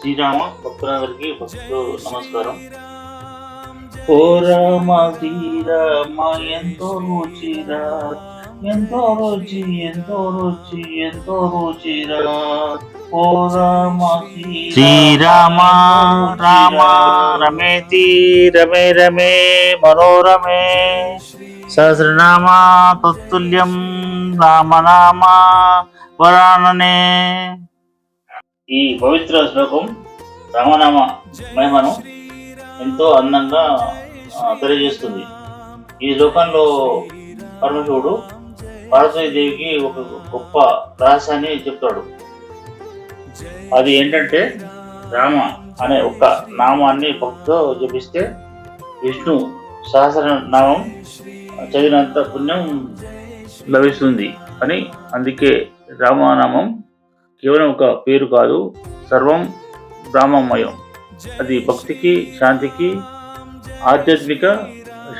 శ్రీరామ భక్తులందరికీ భక్తులు నమస్కారం. ఓ రామ శ్రీరామ ఎంతో రుచిరా, ఎంతో రుచి, ఎంతో రుచి, ఎంతో రుచిరా. ఓ రామ శ్రీరామ రామ రమేతి రమే రమే మనోరమే సహస్రనామ తత్తుల్యం రామనామ వరాననే. ఈ పవిత్ర శ్లోకం రామనామ మహిమను ఎంతో అందంగా తెలియజేస్తుంది. ఈ శ్లోకంలో పరమశివుడు పార్వతీదేవికి ఒక గొప్ప రహస్యాన్ని చెప్తాడు. అది ఏంటంటే, రామ అనే ఒక నామాన్ని భక్తితో జపిస్తే విష్ణు సహస్రనామం చదివినంత పుణ్యం లభిస్తుంది అని. అందుకే రామనామం కేవలం ఒక పేరు కాదు, సర్వం బ్రహ్మమయం. అది భక్తికి, శాంతికి, ఆధ్యాత్మిక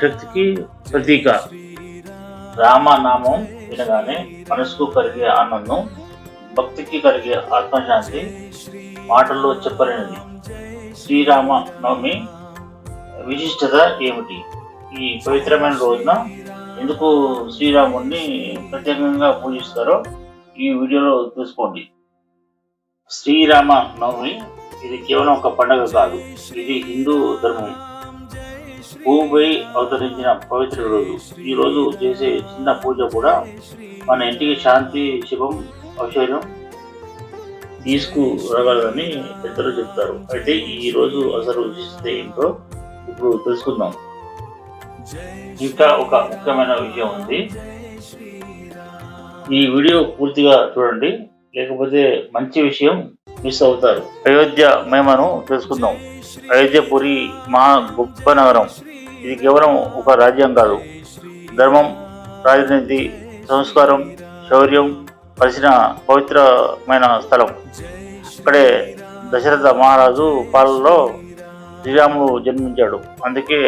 శక్తికి ప్రతీక. రామనామం వినగానే మనసుకు కలిగే ఆనందం, భక్తికి కలిగే ఆత్మశాంతి మాటల్లో చెప్పలేనిది. శ్రీరామ నవమి విశిష్టత ఏమిటి? ఈ పవిత్రమైన రోజున ఎందుకు శ్రీరాముడిని ప్రత్యేకంగా పూజిస్తారో ఈ వీడియోలో తెలుసుకోండి. శ్రీరామ నవమి ఇది కేవలం ఒక పండుగ కాదు, ఇది హిందూ ధర్మం భూమిపై అవతరించిన పవిత్ర రోజు. ఈ రోజు చేసే చిన్న పూజ కూడా మన ఇంటికి శాంతి, శుభం, ఐశ్వర్యం తీసుకురాగలదని పెద్దలు చెప్తారు. అయితే ఈ రోజు అసలు విశిష్టత ఏంటో ఇప్పుడు తెలుసుకుందాం. ఇంకా ఒక ముఖ్యమైన విషయం ఉంది, ఈ వీడియో పూర్తిగా చూడండి, లేకపోతే మంచి విషయం మిస్ అవుతారు. అయోధ్య మహిమను తెలుసుకుందాం. అయోధ్యపురి మహా గొప్ప నగరం. ఇది కేవలం ఒక రాజ్యం కాదు, ధర్మం, రాజనీతి, సంస్కారం, శౌర్యం కలిసిన పవిత్రమైన స్థలం. అక్కడే దశరథ మహారాజు పాలనలో శ్రీరాముడు జన్మించాడు. అందుకే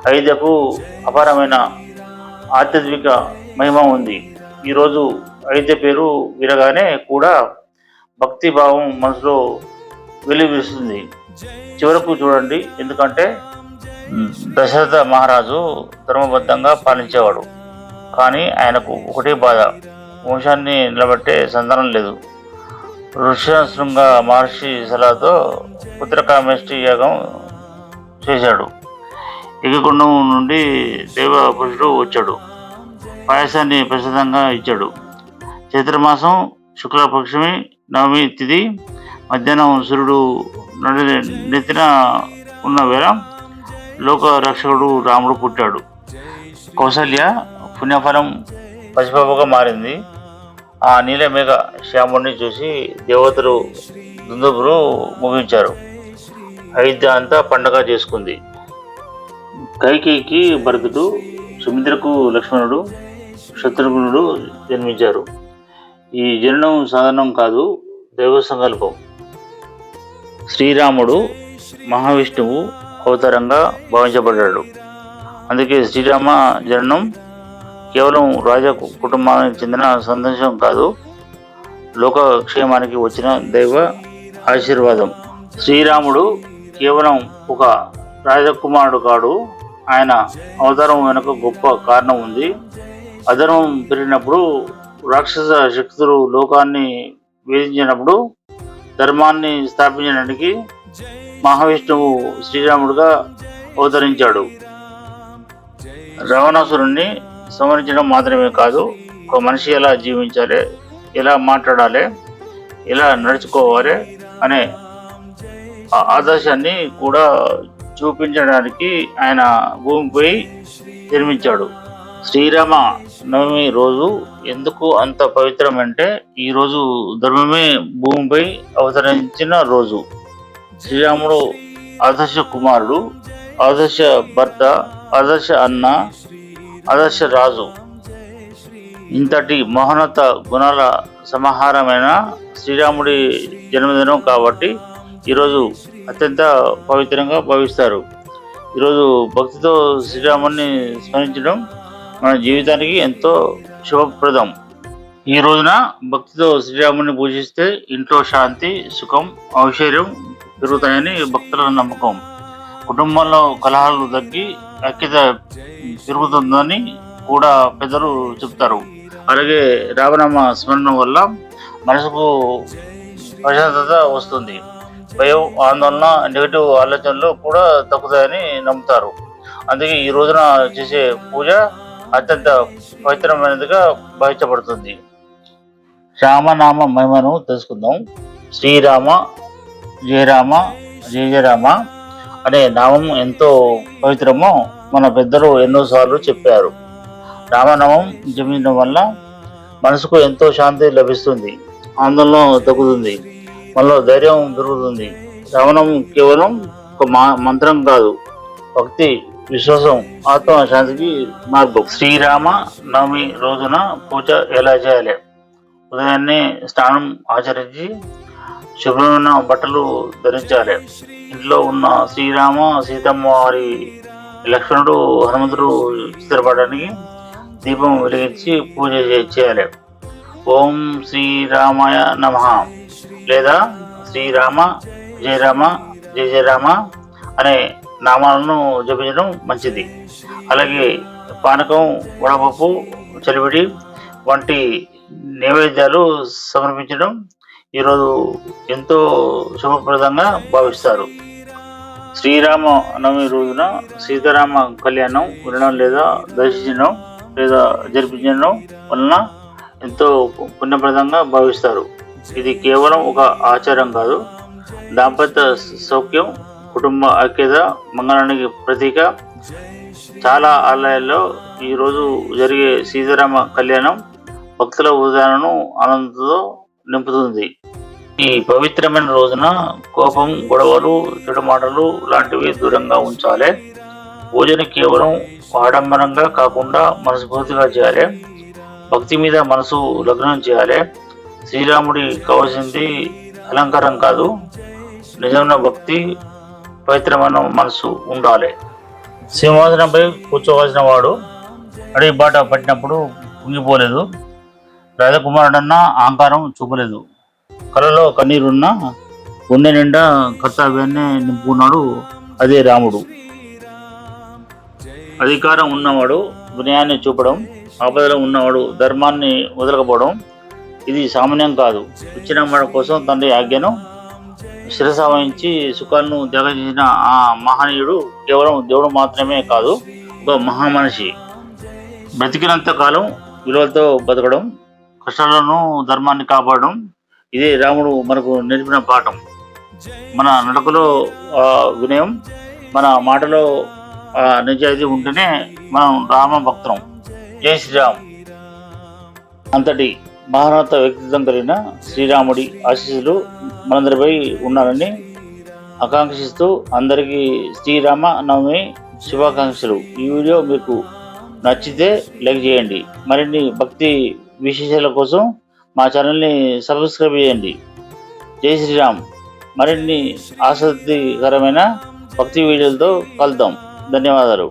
అయోధ్యకు అపారమైన ఆధ్యాత్మిక మహిమ ఉంది. ఈరోజు అయోధ్య పేరు వినగానే కూడా భక్తి భావం మనసులో వెలువరిస్తుంది. చివరకు చూడండి, ఎందుకంటే దశరథ మహారాజు ధర్మబద్ధంగా పాలించేవాడు. కానీ ఆయనకు ఒకటే బాధ, వంశాన్ని నిలబెట్టే సంతానం లేదు. ఋష్యశృంగ మహర్షి సలహాతో పుత్రకామేష్టి యాగం చేశాడు. యజ్ఞకుండం నుండి దేవ పురుషుడు వచ్చాడు, పాయసాన్ని ప్రసాదంగా ఇచ్చాడు. చైత్రమాసం శుక్లపక్షమి నవమి తిథి మధ్యాహ్నం సూర్యుడు నెత్తిన ఉన్న వేళ లోక రక్షకుడు రాముడు పుట్టాడు. కౌసల్య పుణ్యఫలం పసిపాపగా మారింది. ఆ నీలమేఘ శ్యాముడిని చూసి దేవతలు దుందుబులు ముగించారు. అయోధ్య అంతా పండగ చేసుకుంది. కైకేయికి భరతుడు, సుమిత్రకు లక్ష్మణుడు, శత్రుఘ్నుడు జన్మించారు. ఈ జననం సాధారణం కాదు, దైవ సంకల్పం. శ్రీరాముడు మహావిష్ణువు అవతారంగా భావించబడ్డాడు. అందుకే శ్రీరామ జననం కేవలం రాజ కుటుంబానికి చెందిన సందేశం కాదు, లోకక్షేమానికి వచ్చిన దైవ ఆశీర్వాదం. శ్రీరాముడు కేవలం ఒక రాజకుమారుడు కాడు, ఆయన అవతారం వెనుక గొప్ప కారణం ఉంది. అధర్మం పెరిగినప్పుడు, రాక్షస శక్తులు లోకాన్ని వేధించినప్పుడు ధర్మాన్ని స్థాపించడానికి మహావిష్ణువు శ్రీరాముడుగా అవతరించాడు. రావణాసురుణ్ణి సంహరించడం మాత్రమే కాదు, ఒక మనిషి ఎలా జీవించాలి, ఎలా మాట్లాడాలి, ఎలా నడుచుకోవాలి అనే ఆదర్శాన్ని కూడా చూపించడానికి ఆయన భూమిపై జన్మించాడు. శ్రీరామ నవమి రోజు ఎందుకు అంత పవిత్రమంటే, ఈరోజు ధర్మమే భూమిపై అవతరించిన రోజు. శ్రీరాముడు ఆదర్శ కుమారుడు, ఆదర్శ భర్త, ఆదర్శ అన్న, ఆదర్శ రాజు. ఇంతటి మహోన్నత గుణాల సమాహారమైన శ్రీరాముడి జన్మదినం కాబట్టి ఈరోజు అత్యంత పవిత్రంగా భావిస్తారు. ఈరోజు భక్తితో శ్రీరాముడిని స్మరించడం మన జీవితానికి ఎంతో శుభప్రదం. ఈ రోజున భక్తితో శ్రీరాముడిని పూజిస్తే ఇంట్లో శాంతి, సుఖం, ఐశ్వర్యం పెరుగుతాయని భక్తుల నమ్మకం. కుటుంబంలో కలహాలు తగ్గి ఐక్యత పెరుగుతుందని కూడా పెద్దలు చెప్తారు. అలాగే రామనామ స్మరణ వల్ల మనసుకు ప్రశాంతత వస్తుంది. భయం, ఆందోళన, నెగటివ్ ఆలోచనలు కూడా తగ్గుతాయని నమ్ముతారు. అందుకే ఈ రోజున చేసే పూజ అత్యంత పవిత్రమైనదిగా భావించబడుతుంది. రామనామ మహిమను తెలుసుకుందాం. శ్రీరామ జయ రామ జయ జయ రామ అనే నామం ఎంతో పవిత్రమో మన పెద్దలు ఎన్నోసార్లు చెప్పారు. రామనామం జపించడం వల్ల మనసుకు ఎంతో శాంతి లభిస్తుంది, ఆందోళన తగ్గుతుంది, మనలో ధైర్యం పెరుగుతుంది. రామనామం కేవలం ఒక మంత్రం కాదు, భక్తి, విశ్వాసం, ఆత్మ శాంతికి మార్గం. శ్రీరామ నవమి రోజున పూజ ఎలా చేయాలి? ఉదయాన్నే స్నానం ఆచరించి శుభ్రమైన బట్టలు ధరించాలి. ఇంట్లో ఉన్న శ్రీరామ, సీతమ్మ వారి, లక్ష్మణుడు, హనుమంతుడు చిత్రపటానికి దీపం వెలిగించి పూజ చేయాలి. ఓం శ్రీరామాయ నమః లేదా శ్రీరామ జయ రామ జయ జయ రామ అనే నామాలను జపించడం మంచిది. అలాగే పానకం, వడపప్పు, చలివిడి వంటి నైవేద్యాలు సమర్పించడం ఈరోజు ఎంతో శుభప్రదంగా భావిస్తారు. శ్రీరామ నవమి రోజున సీతారామ కళ్యాణం వినడం లేదా దర్శించడం లేదా జరిపించడం వలన ఎంతో పుణ్యప్రదంగా భావిస్తారు. ఇది కేవలం ఒక ఆచారం కాదు, దాంపత్య సౌఖ్యం, కుటుంబ ఐక్యత, మంగళానికి ప్రతీక. చాలా ఆలయాల్లో ఈరోజు జరిగే సీతారామ కళ్యాణం భక్తుల హృదయాలను ఆనందంతో నింపుతుంది. ఈ పవిత్రమైన రోజున కోపం, గొడవలు, చెడు మాటలు లాంటివి దూరంగా ఉంచాలి. పూజను కేవలం ఆడంబరంగా కాకుండా మనస్ఫూర్తిగా చేయాలి. భక్తి మీద మనసు లగ్నం చేయాలి. శ్రీరాముడి కావాల్సింది అలంకారం కాదు, నిజమైన భక్తి, పవిత్రమైన మనసు ఉండాలి. సింహాసనంపై కూర్చోవలసిన వాడు అడవి బాట పట్టినప్పుడు కుంగిపోలేదు. రాజకుమారుడన్న అహంకారం చూపలేదు. కలలో కన్నీరున్న గుండె నిండా కర్తవ్యాన్ని నింపుకున్నాడు. అదే రాముడు. అధికారం ఉన్నవాడు వినయాన్ని చూపడం, ఆపదలో ఉన్నవాడు ధర్మాన్ని వదలకపోవడం ఇది సామాన్యం కాదు. ఇచ్చిన మాట కోసం తండ్రి ఆజ్ఞను శిరస వహించి సుఖాలను త్యాగం చేసిన ఆ మహనీయుడు కేవలం దేవుడు మాత్రమే కాదు, ఒక మహామనిషి. బ్రతికినంత కాలం విలువలతో బతకడం, కష్టాలను, ధర్మాన్ని కాపాడడం ఇదే రాముడు మనకు నేర్పిన పాఠం. మన నడకలో వినయం, మన మాటలో నిజాయితీ ఉంటేనే మనం రామ భక్తం. జై శ్రీరామ్. అంతటి మహోన్నత వ్యక్తిత్వం కలిగిన శ్రీరాముడి ఆశీస్సులు మనందరిపై ఉండాలని ఆకాంక్షిస్తూ అందరికీ శ్రీరామ నవమి శుభాకాంక్షలు. ఈ వీడియో మీకు నచ్చితే లైక్ చేయండి. మరిన్ని భక్తి విశేషాల కోసం మా ఛానల్ని సబ్స్క్రైబ్ చేయండి. జై శ్రీరామ్. మరిన్ని ఆసక్తికరమైన భక్తి వీడియోలతో కలుద్దాం. ధన్యవాదాలు.